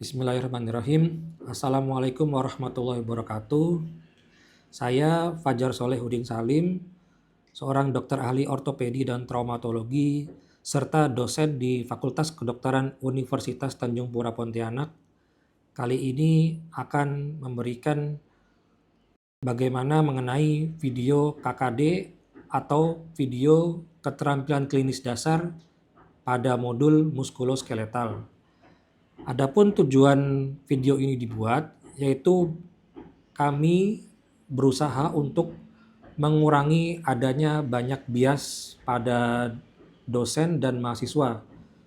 Bismillahirrahmanirrahim. Assalamualaikum warahmatullahi wabarakatuh. Saya Fajar Solehudin Salim, seorang dokter ahli ortopedi dan traumatologi, serta dosen di Fakultas Kedokteran Universitas Tanjung Pura Pontianak. Kali ini akan memberikan bagaimana mengenai video KKD atau video keterampilan klinis dasar pada modul muskuloskeletal. Adapun tujuan video ini dibuat, yaitu kami berusaha untuk mengurangi adanya banyak bias pada dosen dan mahasiswa.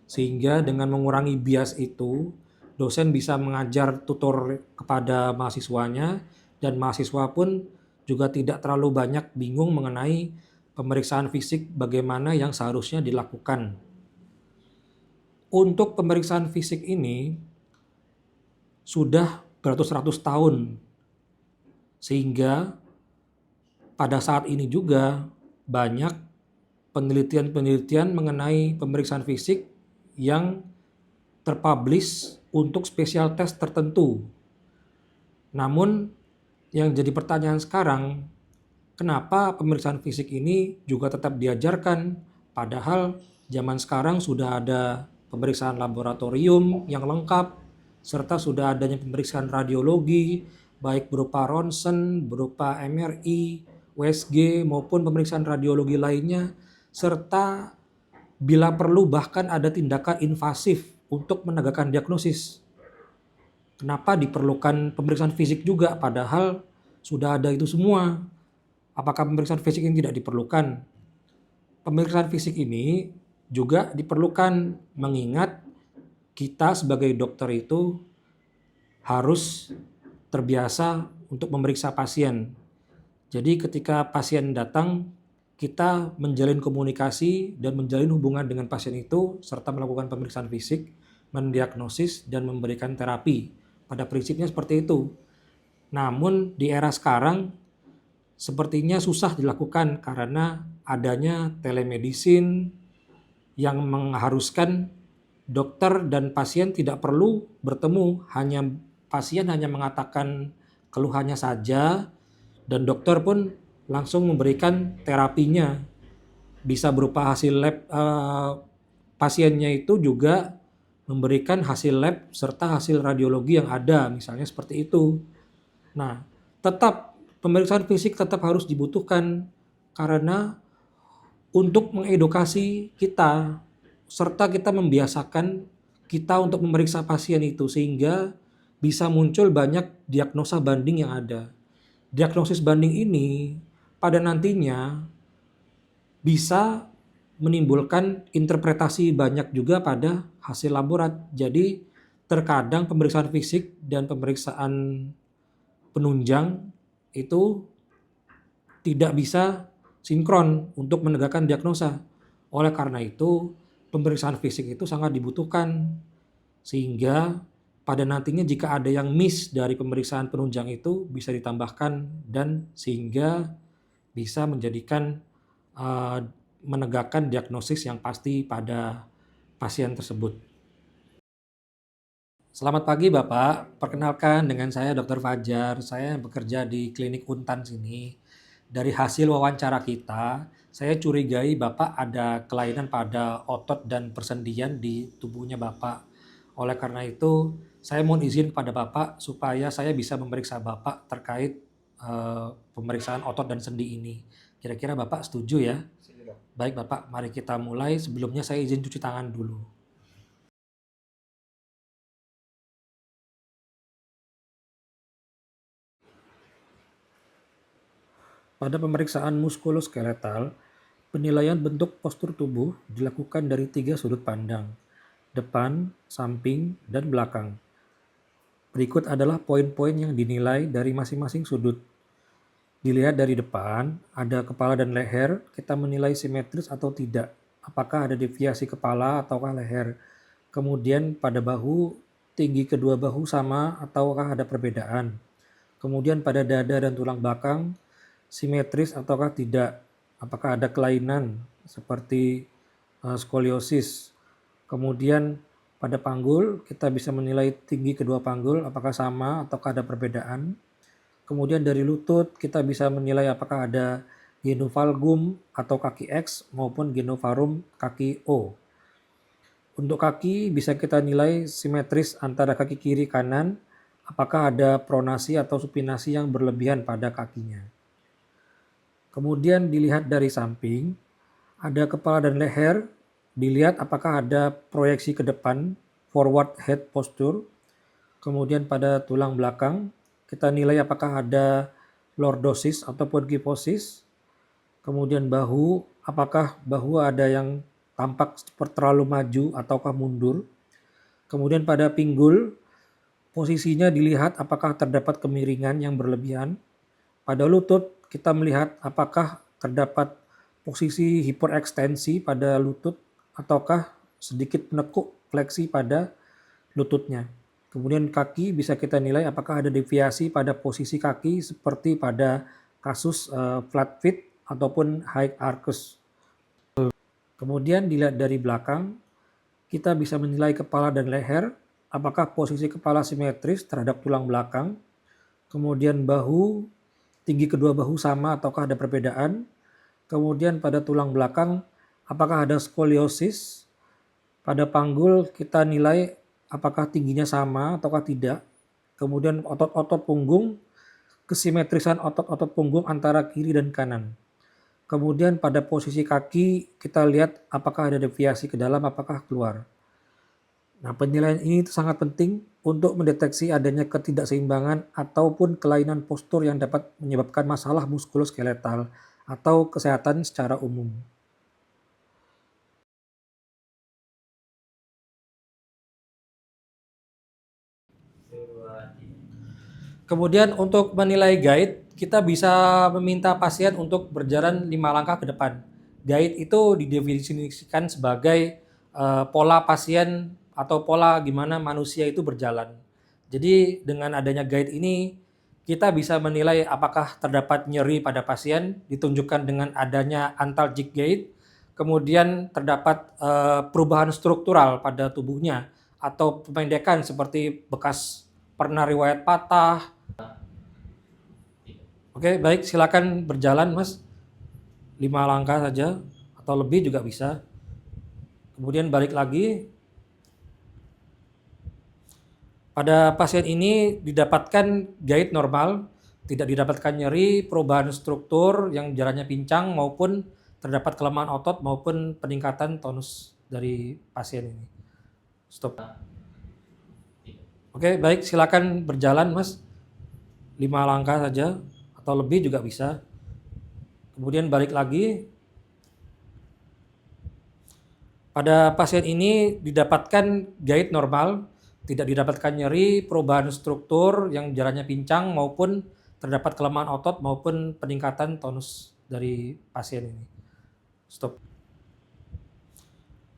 Sehingga dengan mengurangi bias itu, dosen bisa mengajar tutor kepada mahasiswanya dan mahasiswa pun juga tidak terlalu banyak bingung mengenai pemeriksaan fisik bagaimana yang seharusnya dilakukan. Untuk pemeriksaan fisik ini sudah beratus-ratus tahun, sehingga pada saat ini juga banyak penelitian-penelitian mengenai pemeriksaan fisik yang terpublish untuk spesial tes tertentu. Namun yang jadi pertanyaan sekarang, kenapa pemeriksaan fisik ini juga tetap diajarkan, padahal zaman sekarang sudah ada pemeriksaan laboratorium yang lengkap, serta sudah adanya pemeriksaan radiologi, baik berupa ronsen, berupa MRI, USG, maupun pemeriksaan radiologi lainnya, serta bila perlu bahkan ada tindakan invasif untuk menegakkan diagnosis. Kenapa diperlukan pemeriksaan fisik juga, padahal sudah ada itu semua? Apakah pemeriksaan fisik ini tidak diperlukan? Pemeriksaan fisik ini juga diperlukan mengingat kita sebagai dokter itu harus terbiasa untuk memeriksa pasien. Jadi ketika pasien datang, kita menjalin komunikasi dan menjalin hubungan dengan pasien itu serta melakukan pemeriksaan fisik, mendiagnosis dan memberikan terapi. Pada prinsipnya seperti itu. Namun di era sekarang sepertinya susah dilakukan karena adanya telemedicine yang mengharuskan dokter dan pasien tidak perlu bertemu, pasien hanya mengatakan keluhannya saja dan dokter pun langsung memberikan terapinya. Bisa berupa hasil lab, pasiennya itu juga memberikan hasil lab serta hasil radiologi yang ada, misalnya seperti itu. Nah, tetap pemeriksaan fisik tetap harus dibutuhkan karena untuk mengedukasi kita serta kita membiasakan kita untuk memeriksa pasien itu sehingga bisa muncul banyak diagnosa banding yang ada. Diagnosis banding ini pada nantinya bisa menimbulkan interpretasi banyak juga pada hasil laborat. Jadi terkadang pemeriksaan fisik dan pemeriksaan penunjang itu tidak bisa sinkron untuk menegakkan diagnosa. Oleh karena itu, pemeriksaan fisik itu sangat dibutuhkan. Sehingga pada nantinya jika ada yang miss dari pemeriksaan penunjang itu bisa ditambahkan dan sehingga bisa menjadikan menegakkan diagnosis yang pasti pada pasien tersebut. Selamat pagi Bapak, perkenalkan dengan saya Dr. Fajar, saya bekerja di klinik Untan sini. Dari hasil wawancara kita, saya curigai Bapak ada kelainan pada otot dan persendian di tubuhnya Bapak. Oleh karena itu, saya mohon izin kepada Bapak supaya saya bisa memeriksa Bapak terkait pemeriksaan otot dan sendi ini. Kira-kira Bapak setuju ya? Baik Bapak, mari kita mulai. Sebelumnya saya izin cuci tangan dulu. Pada pemeriksaan muskuloskeletal, penilaian bentuk postur tubuh dilakukan dari 3 sudut pandang, depan, samping, dan belakang. Berikut adalah poin-poin yang dinilai dari masing-masing sudut. Dilihat dari depan, ada kepala dan leher, kita menilai simetris atau tidak. Apakah ada deviasi kepala ataukah leher. Kemudian pada bahu, tinggi kedua bahu sama ataukah ada perbedaan. Kemudian pada dada dan tulang belakang, simetris ataukah tidak. Apakah ada kelainan seperti skoliosis. Kemudian Pada panggul, kita bisa menilai tinggi kedua panggul apakah sama ataukah ada perbedaan. Kemudian dari lutut, kita bisa menilai apakah ada genovalgum atau kaki X maupun genovarum kaki O. Untuk kaki, bisa kita nilai simetris antara kaki kiri kanan, apakah ada pronasi atau supinasi yang berlebihan pada kakinya. Kemudian dilihat dari samping, ada kepala dan leher, dilihat apakah ada proyeksi ke depan, forward head posture. Kemudian pada tulang belakang, kita nilai apakah ada lordosis ataupun kyphosis. Kemudian bahu, apakah bahu ada yang tampak seperti terlalu maju ataukah mundur. Kemudian pada pinggul, posisinya dilihat apakah terdapat kemiringan yang berlebihan. Pada lutut, kita melihat apakah terdapat posisi hiperekstensi pada lutut ataukah sedikit menekuk fleksi pada lututnya. Kemudian kaki bisa kita nilai apakah ada deviasi pada posisi kaki seperti pada kasus flat feet ataupun high arcus. Kemudian dilihat dari belakang, kita bisa menilai kepala dan leher, apakah posisi kepala simetris terhadap tulang belakang. Kemudian bahu, tinggi kedua bahu sama ataukah ada perbedaan. Kemudian pada tulang belakang, apakah ada skoliosis. Pada panggul kita nilai apakah tingginya sama ataukah tidak. Kemudian otot-otot punggung, kesimetrisan otot-otot punggung antara kiri dan kanan. Kemudian pada posisi kaki kita lihat apakah ada deviasi ke dalam, apakah keluar. Nah, penilaian ini sangat penting untuk mendeteksi adanya ketidakseimbangan ataupun kelainan postur yang dapat menyebabkan masalah muskuloskeletal atau kesehatan secara umum. Kemudian untuk menilai guide, kita bisa meminta pasien untuk berjalan 5 langkah ke depan. Guide itu didefinisikan sebagai pola pasien atau pola gimana manusia itu berjalan. Jadi dengan adanya guide ini, kita bisa menilai apakah terdapat nyeri pada pasien, ditunjukkan dengan adanya antalgic gait, kemudian terdapat perubahan struktural pada tubuhnya, atau pemendekan seperti bekas pernah riwayat patah. Oke, baik, silakan berjalan, Mas. 5 langkah saja atau lebih juga bisa. Kemudian balik lagi. Pada pasien ini didapatkan gait normal, tidak didapatkan nyeri, perubahan struktur yang jalannya pincang maupun terdapat kelemahan otot maupun peningkatan tonus dari pasien ini. Stop. Oke, baik, silakan berjalan, Mas. 5 langkah saja atau lebih juga bisa. Kemudian balik lagi. Pada pasien ini didapatkan gait normal, tidak didapatkan nyeri, perubahan struktur yang jalannya pincang maupun terdapat kelemahan otot maupun peningkatan tonus dari pasien ini. Stop.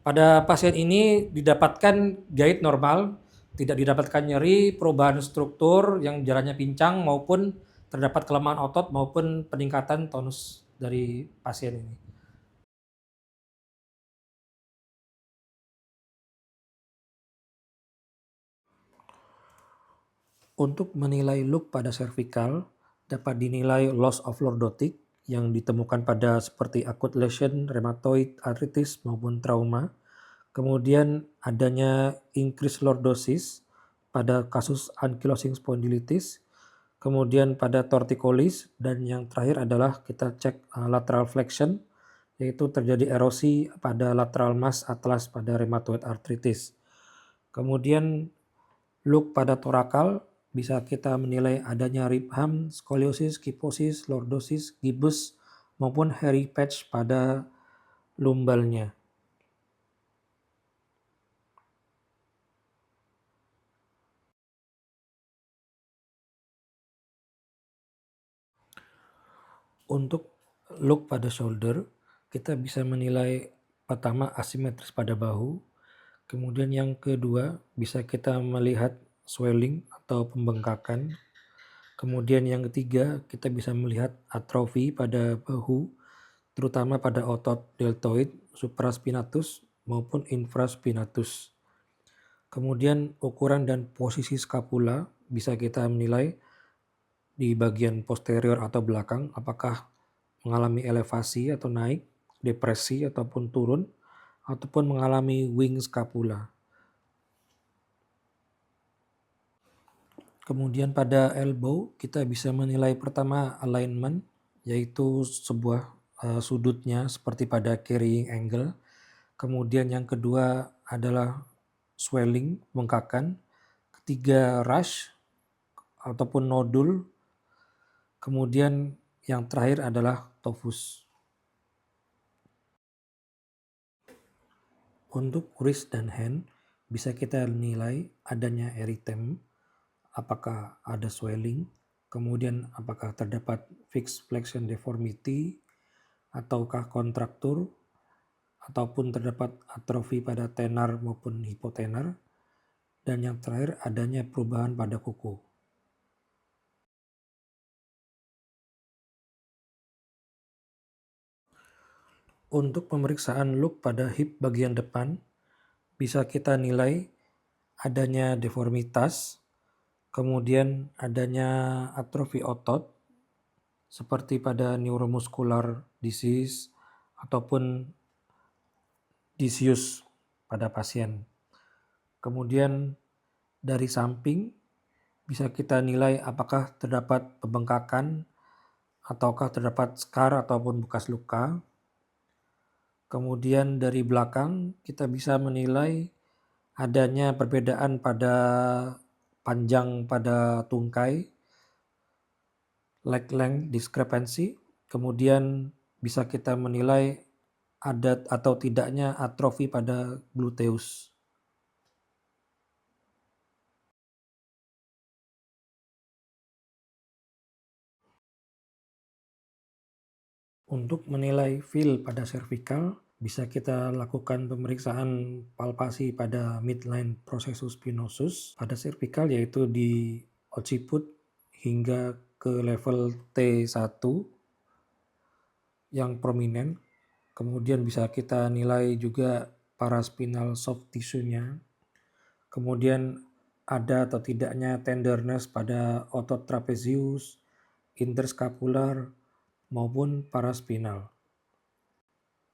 Pada pasien ini didapatkan gait normal, tidak didapatkan nyeri, perubahan struktur yang jalannya pincang maupun terdapat kelemahan otot maupun peningkatan tonus dari pasien ini. Untuk menilai look pada cervical, dapat dinilai loss of lordotic yang ditemukan pada seperti acute lesion, rheumatoid arthritis maupun trauma. Kemudian adanya increased lordosis pada kasus ankylosing spondylitis. Kemudian pada torticollis, dan yang terakhir adalah kita cek lateral flexion, yaitu terjadi erosi pada lateral mass atlas pada rheumatoid arthritis. Kemudian look pada torakal, bisa kita menilai adanya rib hump, skoliosis, kyphosis, lordosis, gibbus, maupun hairy patch pada lumbalnya. Untuk look pada shoulder, kita bisa menilai pertama asimetris pada bahu, kemudian yang kedua bisa kita melihat swelling atau pembengkakan, kemudian yang ketiga kita bisa melihat atrofi pada bahu, terutama pada otot deltoid, supraspinatus maupun infraspinatus. Kemudian ukuran dan posisi skapula bisa kita menilai di bagian posterior atau belakang, apakah mengalami elevasi atau naik, depresi ataupun turun, ataupun mengalami wing scapula. Kemudian pada elbow kita bisa menilai pertama alignment, yaitu sebuah sudutnya seperti pada carrying angle. Kemudian yang kedua adalah swelling, bengkakan. Ketiga rush ataupun nodul. Kemudian yang terakhir adalah tophus. Untuk wrist dan hand bisa kita nilai adanya erythema, apakah ada swelling, kemudian apakah terdapat fixed flexion deformity, ataukah kontraktur, ataupun terdapat atrofi pada tenar maupun hipotenar, dan yang terakhir adanya perubahan pada kuku. Untuk pemeriksaan look pada hip bagian depan, bisa kita nilai adanya deformitas, kemudian adanya atrofi otot, seperti pada neuromuscular disease ataupun disuse pada pasien. Kemudian dari samping bisa kita nilai apakah terdapat pembengkakan ataukah terdapat scar ataupun bekas luka. Kemudian dari belakang kita bisa menilai adanya perbedaan pada panjang pada tungkai, leg length discrepancy. Kemudian bisa kita menilai ada atau tidaknya atrofi pada gluteus. Untuk menilai feel pada cervical, bisa kita lakukan pemeriksaan palpasi pada midline processus spinosus pada cervical, yaitu di occiput hingga ke level T1 yang prominent. Kemudian bisa kita nilai juga paraspinal soft tissue-nya. Kemudian ada atau tidaknya tenderness pada otot trapezius, interscapular, maupun paraspinal.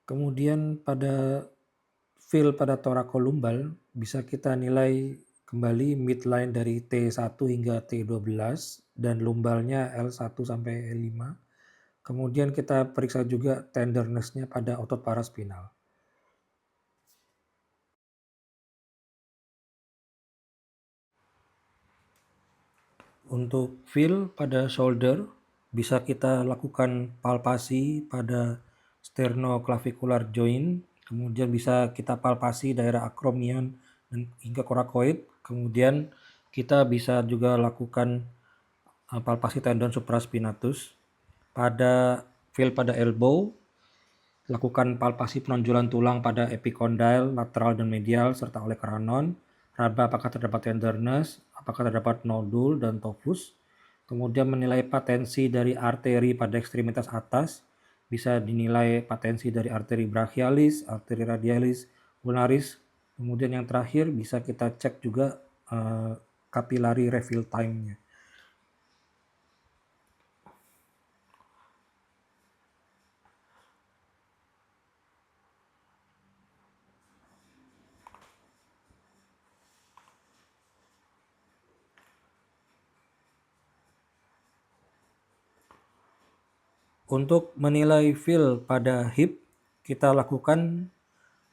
Kemudian pada feel pada thoracolumbar bisa kita nilai kembali midline dari T1 hingga T12 dan lumbalnya L1 sampai L5. Kemudian kita periksa juga tenderness-nya pada otot paraspinal. Untuk feel pada shoulder, bisa kita lakukan palpasi pada sternoclavicular joint, kemudian bisa kita palpasi daerah acromion dan hingga coracoid. Kemudian kita bisa juga lakukan palpasi tendon supraspinatus. Pada feel pada elbow, lakukan palpasi penonjolan tulang pada epicondyle, lateral dan medial, serta olecranon. Raba apakah terdapat tenderness, apakah terdapat nodul dan tophus. Kemudian menilai patensi dari arteri pada ekstremitas atas. Bisa dinilai patensi dari arteri brachialis, arteri radialis, ulnaris. Kemudian yang terakhir bisa kita cek juga capillary refill time-nya. Untuk menilai feel pada hip, kita lakukan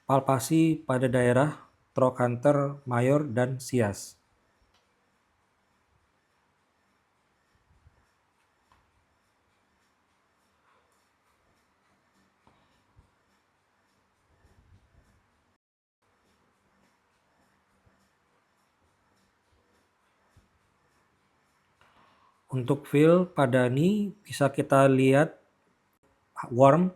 palpasi pada daerah trochanter mayor dan sias. Untuk feel pada knee bisa kita lihat warm,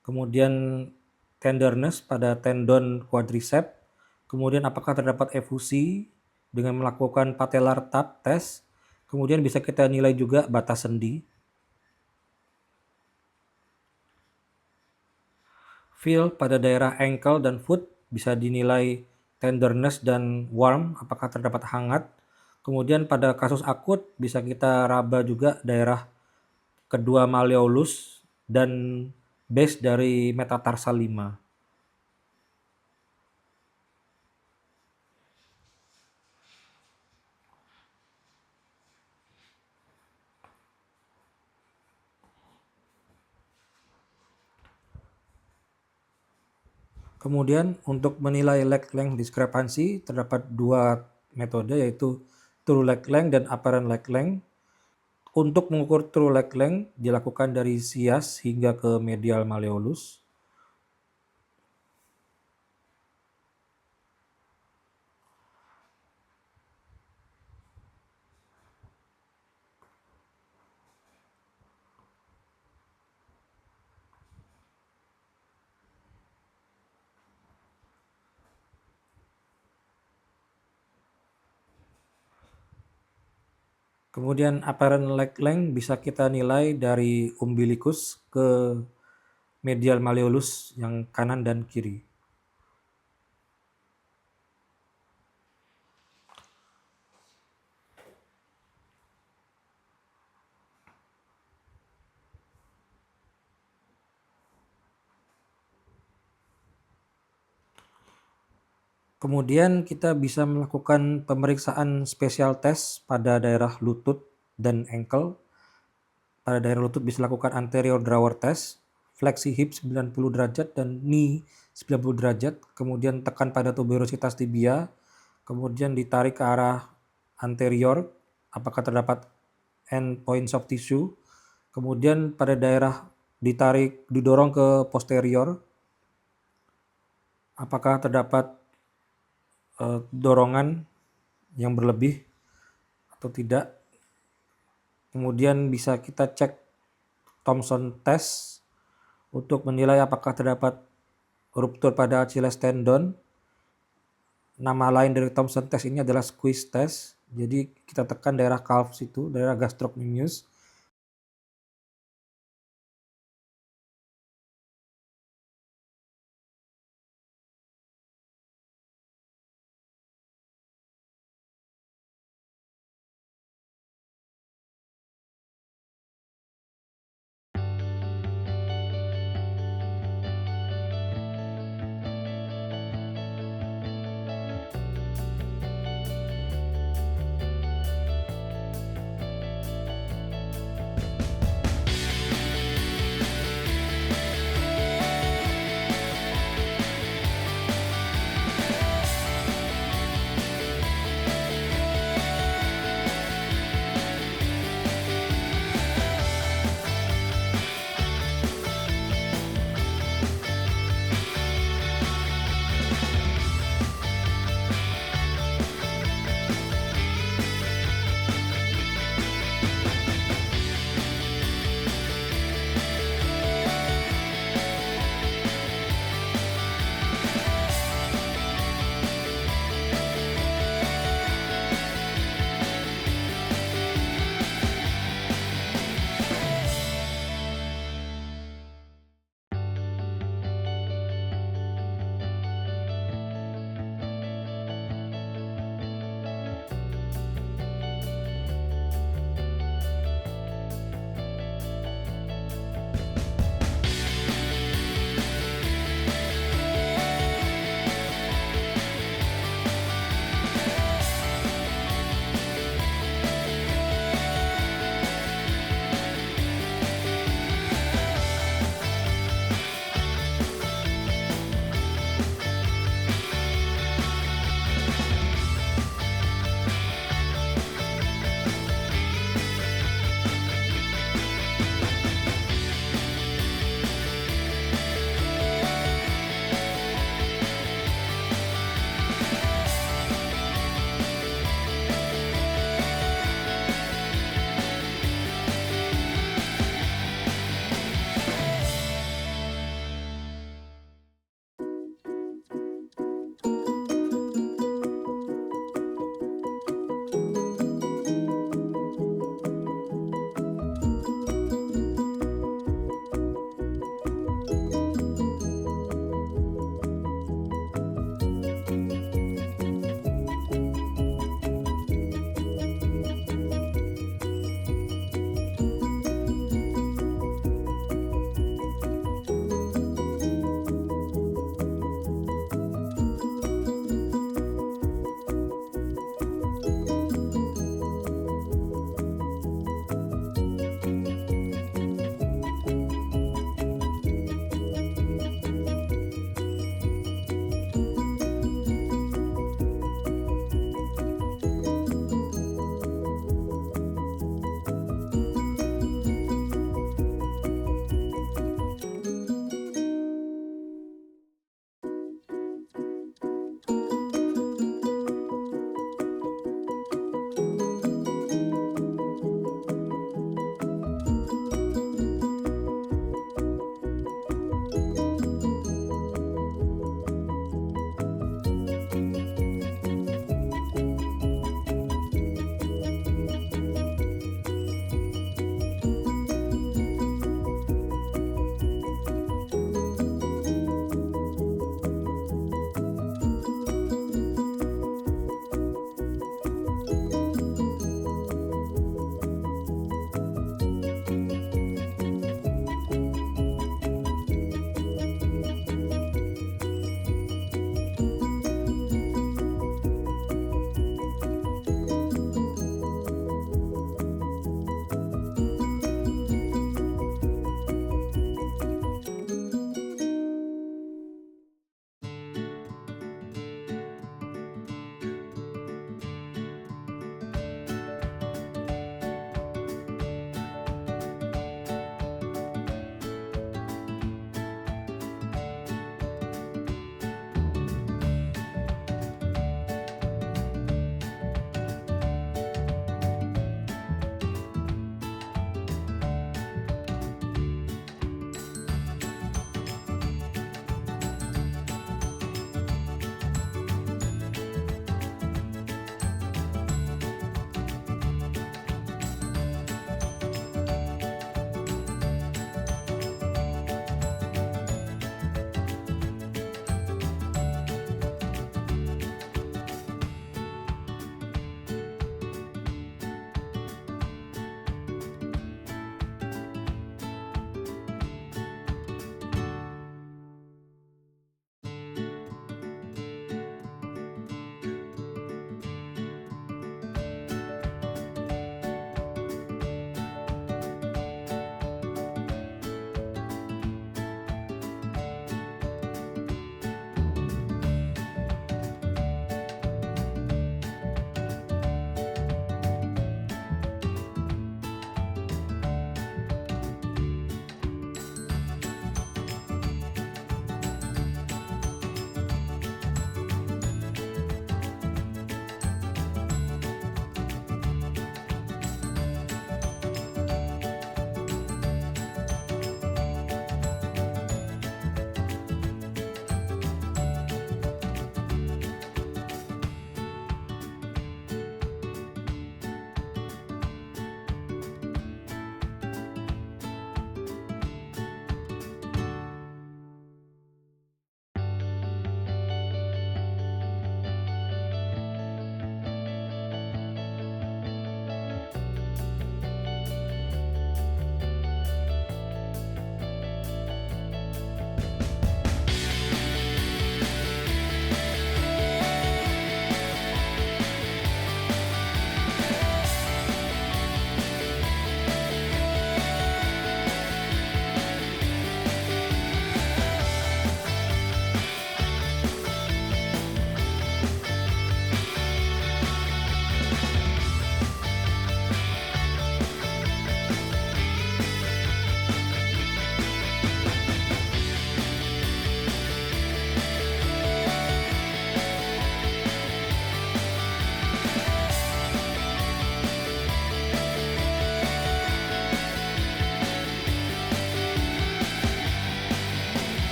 kemudian tenderness pada tendon quadricep, kemudian apakah terdapat efusi dengan melakukan patellar tap test, kemudian bisa kita nilai juga batas sendi. Feel pada daerah ankle dan foot bisa dinilai tenderness dan warm, apakah terdapat hangat. Kemudian pada kasus akut bisa kita raba juga daerah kedua malleolus dan base dari metatarsal 5. Kemudian untuk menilai leg length diskrepansi terdapat dua metode, yaitu true leg length dan apparent leg length. Untuk mengukur true leg length dilakukan dari sias hingga ke medial malleolus. Kemudian apparent leg length bisa kita nilai dari umbilicus ke medial malleolus yang kanan dan kiri. Kemudian kita bisa melakukan pemeriksaan spesial test pada daerah lutut dan ankle. Pada daerah lutut bisa lakukan anterior drawer test, fleksi hip 90 derajat dan knee 90 derajat, kemudian tekan pada tuberositas tibia, kemudian ditarik ke arah anterior, apakah terdapat end point soft tissue, kemudian pada daerah didorong ke posterior, apakah terdapat dorongan yang berlebih atau tidak. Kemudian bisa kita cek Thomson test untuk menilai apakah terdapat ruptur pada Achilles tendon. Nama lain dari Thomson test ini adalah squeeze test. Jadi kita tekan daerah calf situ, daerah gastrocnemius,